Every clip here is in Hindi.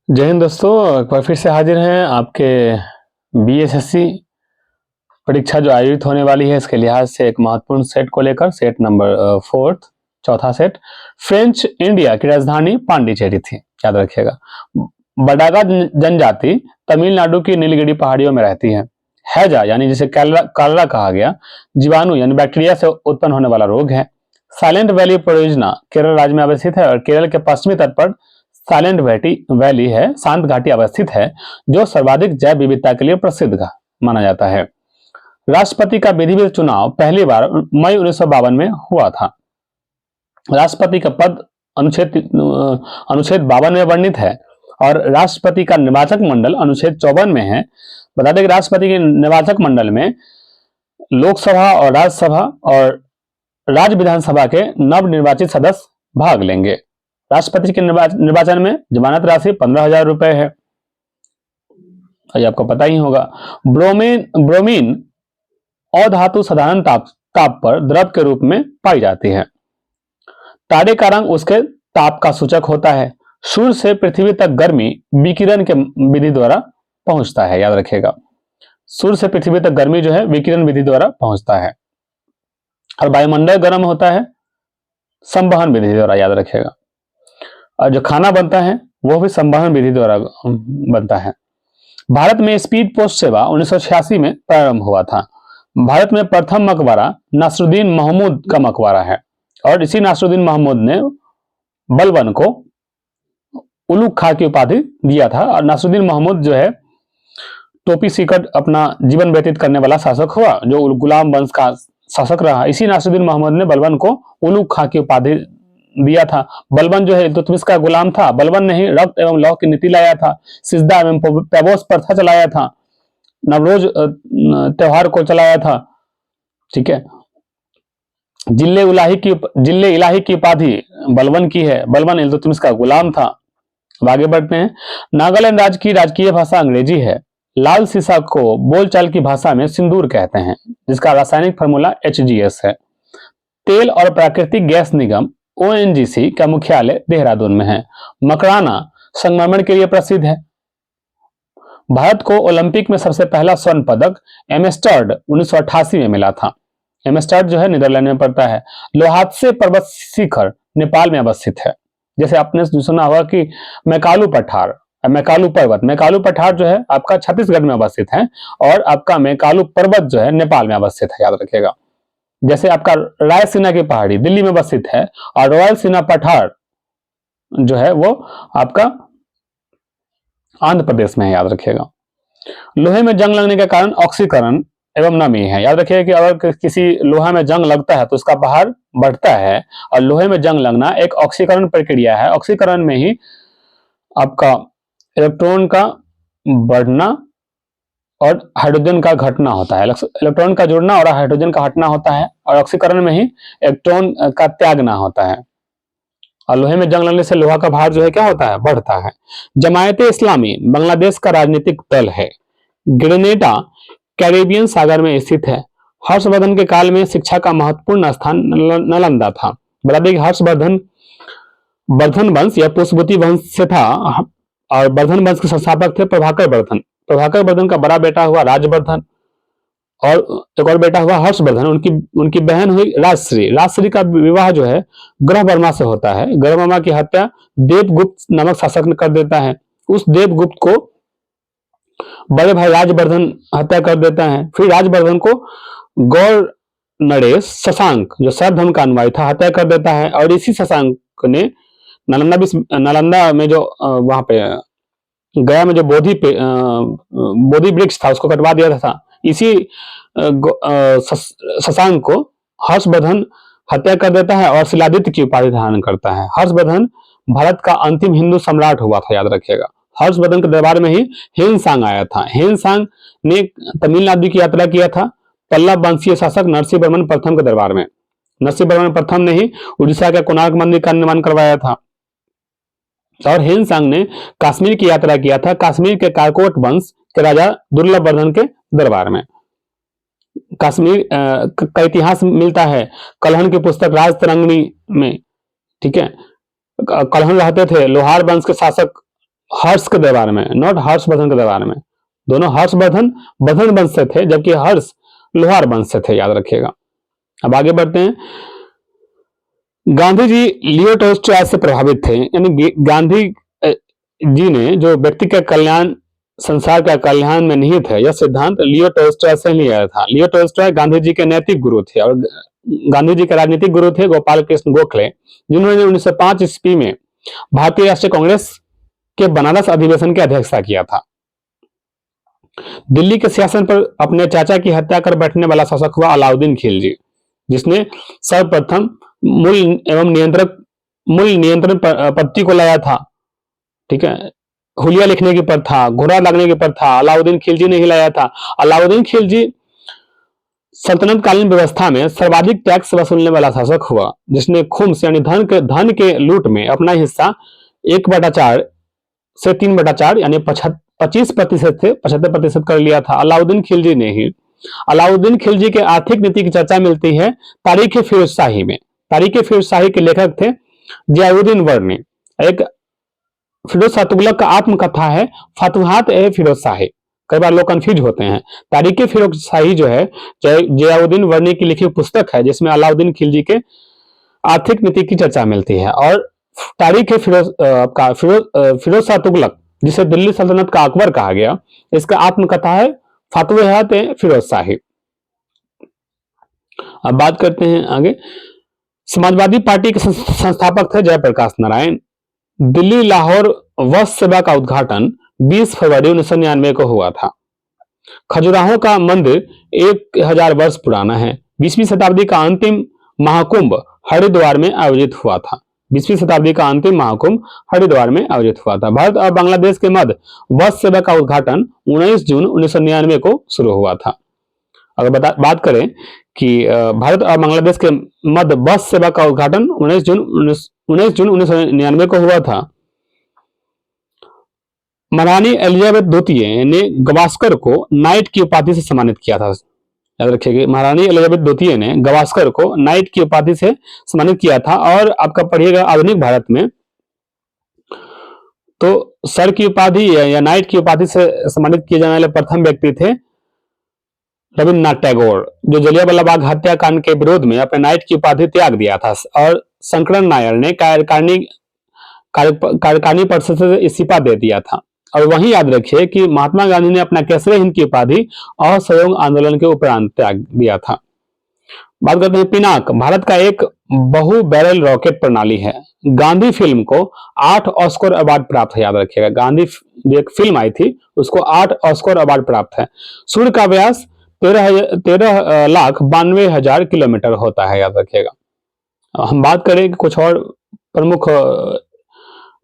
जय हिंद दोस्तों, एक बार फिर से हाजिर हैं आपके बीएसएससी परीक्षा जो आयोजित होने वाली है इसके लिहाज से एक महत्वपूर्ण सेट को लेकर। सेट नंबर 4 चौथा सेट। फ्रेंच इंडिया की राजधानी पांडिचेरी थी, याद रखिएगा। बडागा जनजाति तमिलनाडु की नीलगिरी पहाड़ियों में रहती है। हैजा यानी जिसे कालरा कहा गया, जीवाणु यानी बैक्टीरिया से उत्पन्न होने वाला रोग है। साइलेंट वैली परियोजना केरल राज्य में अवस्थित है और केरल के पश्चिमी तट पर साइलेंट वैली है, शांत घाटी अवस्थित है, जो सर्वाधिक जैव विविधता के लिए प्रसिद्ध माना जाता है। राष्ट्रपति का विधिवत चुनाव पहली बार मई 1952 में हुआ था। राष्ट्रपति का पद अनुच्छेद 52 में वर्णित है और राष्ट्रपति का निर्वाचक मंडल अनुच्छेद 54 में है। बता दें कि राष्ट्रपति के निर्वाचक मंडल में लोकसभा और राज्यसभा और राज्य विधानसभा के नवनिर्वाचित सदस्य भाग लेंगे। राष्ट्रपति के निर्वाचन में जमानत राशि 15,000 रुपए है, ये आपको पता ही होगा। ब्रोमीन अधातु साधारण ताप पर द्रव के रूप में पाई जाती है। तारे का रंग उसके ताप का सूचक होता है। सूर्य से पृथ्वी तक गर्मी विकिरण के विधि द्वारा पहुंचता है, याद रखिएगा। सूर्य से पृथ्वी तक गर्मी जो है विकिरण विधि द्वारा पहुंचता है। और वायुमंडल गर्म होता है संवहन विधि द्वारा, याद रखिएगा। और जो खाना बनता है वो भी संवहन विधि द्वारा बनता है। भारत में स्पीड पोस्ट सेवा 1986 में प्रारंभ हुआ था। भारत में प्रथम मकबरा नासरुद्दीन महमूद का मकबरा है और इसी नासरुद्दीन महमूद ने बलबन को उलूग खां की उपाधि दिया था। और नासरुद्दीन महमूद जो है टोपी सीकर अपना जीवन व्यतीत करने वाला शासक हुआ, जो गुलाम वंश का शासक रहा। इसी नासरुद्दीन महमूद ने बलबन को उलूग खां की उपाधि दिया था। बलबन जो है इल्तुतमिश का गुलाम था। बलबन ने ही रक्त एवं लौह की नीति लाया था, सिजदा एवं पैबोस प्रथा चलाया था, नवरोज त्योहार को चलाया था। ठीक है, जिले इलाही की उपाधि बलबन की है। बलबन इल्तुतमिश का गुलाम था। अब आगे बढ़ते हैं। नागालैंड राज्य की राजकीय भाषा अंग्रेजी है। लाल सीसा को बोलचाल की भाषा में सिंदूर कहते हैं, जिसका रासायनिक फार्मूला HGS है। तेल और प्राकृतिक गैस निगम ONGC का मुख्यालय देहरादून में है। मकराना संगमरमर के लिए प्रसिद्ध है। भारत को ओलंपिक में सबसे पहला स्वर्ण पदक एमेस्टर्ड 1988 में मिला था। एमेस्टर्ड जो है नीदरलैंड में पड़ता है। लोहात्से पर्वत शिखर नेपाल में अवस्थित है। जैसे आपने सुना होगा कि मैकालू पठार जो है आपका छत्तीसगढ़ में अवस्थित है और आपका मैकालू पर्वत जो है नेपाल में अवस्थित है, याद रखिएगा। जैसे आपका रायसीना की पहाड़ी दिल्ली में अवस्थित है और रॉयल सीना पठार जो है वो आपका आंध्र प्रदेश में है, याद रखिएगा। लोहे में जंग लगने के कारण ऑक्सीकरण एवं नमी है। याद रखिएगा कि अगर किसी लोहा में जंग लगता है तो उसका भार बढ़ता है और लोहे में जंग लगना एक ऑक्सीकरण प्रक्रिया है। ऑक्सीकरण में ही आपका इलेक्ट्रॉन का बढ़ना और हाइड्रोजन का घटना होता है। इलेक्ट्रॉन का जुड़ना और हाइड्रोजन का हटना होता है और ऑक्सीकरण में ही इलेक्ट्रॉन का त्यागना होता है। और लोहे में जंग लगने से लोहा का भार जो है क्या होता है, बढ़ता है। जमायते इस्लामी बांग्लादेश का राजनीतिक दल है। ग्रेनेडा कैरेबियन सागर में स्थित है। हर्षवर्धन के काल में शिक्षा का महत्वपूर्ण स्थान नालंदा था। बता दें कि हर्षवर्धन वर्धन वंश या पुष्पवती वंश से था और वर्धन वंश के संस्थापक थे प्रभाकर वर्धन। प्रभाकर वर्धन का बड़ा बेटा हुआ राजवर्धन और एक और बेटा हुआ हर्षवर्धन। उनकी बहन हुई राजश्री। राजश्री का विवाह जो है ग्रह वर्मा से होता है। ग्रह वर्मा की हत्या देवगुप्त नामक शासक ने कर देता है। उस देवगुप्त को बड़े भाई राजवर्धन हत्या कर देता है। फिर राजवर्धन को गौर नरेश शशांक जो शैव धर्म का अनुयायी था हत्या कर देता है और इसी शशांक ने नालंदा में जो वहां पे गया में जो बोधि वृक्ष था उसको कटवा दिया था। इसी शशांक को हर्षवर्धन हत्या कर देता है और शिलादित्य की उपाधि धारण करता है। हर्षवर्धन भारत का अंतिम हिंदू सम्राट हुआ था, याद रखिएगा। हर्षवर्धन के दरबार में ही हेनसांग आया था। हेनसांग ने तमिलनाडु की यात्रा किया था पल्लव वंशीय शासक नरसिंह वर्मन प्रथम के दरबार में। नरसिंह वर्मन प्रथम ने ही उड़ीसा के कोणार्क मंदिर का निर्माण करवाया था। और हेनसांग ने कश्मीर की यात्रा किया था, कश्मीर के कालकोट वंश के राजा दुर्लभ वर्धन के दरबार में। कश्मीर का इतिहास मिलता है कलहन की पुस्तक राजतरंगिणी में। ठीक है, कलहन रहते थे लोहार वंश के शासक हर्ष के दरबार में, नॉट हर्षवर्धन के दरबार में। दोनों हर्षवर्धन बर्धन वंश से थे, जबकि हर्ष लोहार वंश से थे, याद रखिएगा। अब आगे बढ़ते हैं। गांधी जी लियो टॉल्स्टॉय से प्रभावित थे, यानी गांधी जी ने जो व्यक्ति का कल्याण संसार का कल्याण में निहित है, यह सिद्धांत लियो टॉल्स्टॉय से लिया था। लियो टॉल्स्टॉय गांधी जी के नैतिक गुरु थे और गांधी जी के राजनीतिक गुरु थे गोपाल कृष्ण गोखले, जिन्होंने 1905 ईस्वी में भारतीय राष्ट्रीय कांग्रेस के बनारस अधिवेशन की अध्यक्षता किया था। दिल्ली के सिंहासन पर अपने चाचा की हत्या कर बैठने वाला शासक हुआ अलाउद्दीन खिलजी, जिसने सर्वप्रथम मूल नियंत्रण पद्धति को लाया था। ठीक है, हुलिया लिखने की प्रथा, घोड़ा लगने की प्रथा अलाउद्दीन खिलजी ने ही लाया था। अलाउद्दीन खिलजी सल्तनत कालीन व्यवस्था में सर्वाधिक टैक्स वसूलने वाला शासक हुआ, जिसने खुम्स यानी धन के लूट में अपना हिस्सा 1/4 से 3/4 यानी 25% से 75% कर लिया था। अलाउद्दीन खिलजी ने ही। अलाउद्दीन खिलजी के आर्थिक नीति की चर्चा मिलती है तारीख फिरोज शाही में। तारीख फिरोज शाही के लेखक थे जियाउद्दीन वर्नी। एक फिरोज शाह तुगलक का आत्मकथा है फतुहात ए फिरोज शाही। कई बार लोग कंफ्यूज होते हैं। तारीख फिरोज शाही जो है जियाउद्दीन वर्नी की लिखी पुस्तक है, जिसमें अलाउद्दीन खिलजी के आर्थिक नीति की चर्चा मिलती है। और तारीख फिरोज शाह तुगलक, जिसे दिल्ली सल्तनत का अकबर कहा गया, इसका आत्मकथा है फतुहात ए फिरोज शाही। अब बात करते हैं आगे। समाजवादी पार्टी के संस्थापक थे जयप्रकाश नारायण। दिल्ली लाहौर बस सेवा का उद्घाटन 20 फरवरी 1999 को हुआ था। खजुराहो का मंदिर 1000 वर्ष पुराना है। 20वीं शताब्दी का अंतिम महाकुंभ हरिद्वार में आयोजित हुआ था। 20वीं शताब्दी का अंतिम महाकुंभ हरिद्वार में आयोजित हुआ था। भारत और बांग्लादेश के मध्य बस सेवा का उद्घाटन 19 जून 1999 को शुरू हुआ था। अगर बात करें कि भारत और बांग्लादेश के मध्य बस सेवा का उद्घाटन 19 जून 1999 को हुआ था। महारानी एलिजाबेथ द्वितीय ने गवास्कर को नाइट की उपाधि से सम्मानित किया था। याद रखिएगा, महारानी एलिजाबेथ द्वितीय ने गवास्कर को नाइट की उपाधि से सम्मानित किया था। और आपका पढ़िएगा आधुनिक भारत में तो सर की उपाधि या नाइट की उपाधि से सम्मानित किए जाने वाले प्रथम व्यक्ति थे रविन्द्रनाथ टैगोर, जो जलियांवाला बाग हत्याकांड के विरोध में अपने नाइट की उपाधि त्याग दिया था। और शंकरन नायर ने कार्यकारिणी परिषद से इस्तीफा दे दिया था। और वहीं याद रखिए कि महात्मा गांधी ने अपना केसरे हिंद की उपाधि असहयोग आंदोलन के उपरांत त्याग दिया था। बात करते हैं पिनाक। भारत का एक बहु बैरल रॉकेट प्रणाली है। गांधी फिल्म को 8 ऑस्कर अवार्ड प्राप्त है। याद रखिएगा, गांधी जो एक फिल्म आई थी उसको 8 ऑस्कर अवार्ड प्राप्त है। सूर्य का व्यास 13,92,000 किलोमीटर होता है। याद रखिएगा। हम बात करें कुछ और प्रमुख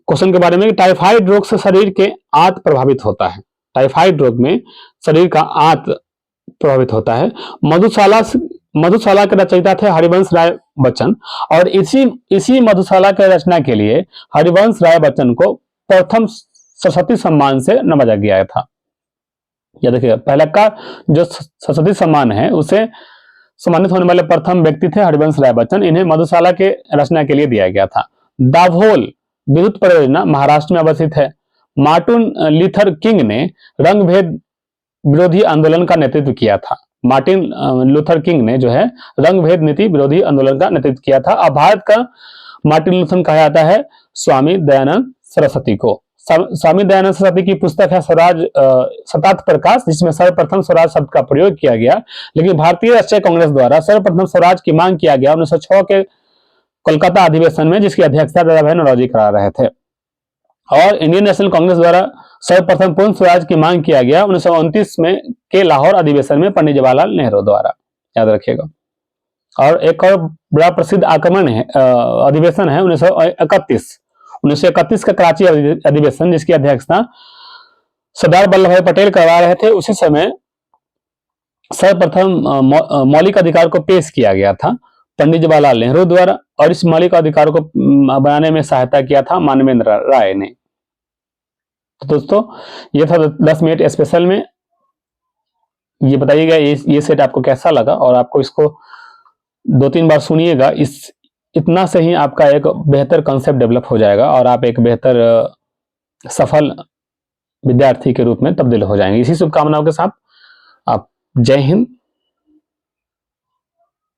क्वेश्चन के बारे में। टाइफाइड रोग से शरीर के आंत प्रभावित होता है। टाइफाइड रोग में शरीर का आंत प्रभावित होता है। मधुशाला के रचयिता थे हरिवंश राय बच्चन। और इसी मधुशाला के रचना के लिए हरिवंश राय बच्चन को प्रथम सरस्वती सम्मान से नवाजा गया था। यह देखिए, पहले का जो सरस्वती सम्मान है उसे सम्मानित होने वाले प्रथम व्यक्ति थे हरिवंश राय बच्चन। इन्हें मधुशाला के रचना के लिए दिया गया था। दाभोल विद्युत परियोजना महाराष्ट्र में अवस्थित है। मार्टिन लूथर किंग ने रंग भेद विरोधी आंदोलन का नेतृत्व किया था। मार्टिन लूथर किंग ने जो है रंग भेद नीति विरोधी आंदोलन का नेतृत्व किया था। अब भारत का मार्टिन लूथर कहा जाता है स्वामी दयानंद सरस्वती को। स्वामी दयानंद सरस्वती की पुस्तक है स्वराज शताब्दी प्रकाश, जिसमें सर्वप्रथम स्वराज शब्द का प्रयोग किया गया। लेकिन भारतीय राष्ट्रीय कांग्रेस द्वारा सर्वप्रथम स्वराज की मांग किया गया 1906 के कोलकाता अधिवेशन में, जिसकी अध्यक्षता दादा भाई नौरोजी करा रहे थे। और इंडियन नेशनल कांग्रेस द्वारा सर्वप्रथम पूर्ण स्वराज की मांग किया गया 1929 में के लाहौर अधिवेशन में पंडित जवाहरलाल नेहरू द्वारा। याद रखिएगा। और एक और बड़ा प्रसिद्ध आक्रमण है अधिवेशन है 1931 का कराची अधिवेशन, जिसकी अध्यक्षता सरदार वल्लभ भाई पटेल करवा रहे थे। उसी समय सर्वप्रथम मौलिक अधिकार को पेश किया गया था पंडित जवाहरलाल नेहरू द्वारा। और इस मौलिक अधिकार को बनाने में सहायता किया था मानवेंद्र राय ने। तो दोस्तों, ये था 10 मिनट स्पेशल में। ये बताइएगा ये सेट आपको कैसा लगा, और आपको इसको 2-3 बार सुनिएगा। इतना से ही आपका एक बेहतर कंसेप्ट डेवलप हो जाएगा और आप एक बेहतर सफल विद्यार्थी के रूप में तब्दील हो जाएंगे। इसी शुभकामनाओं के साथ आप जय हिंद,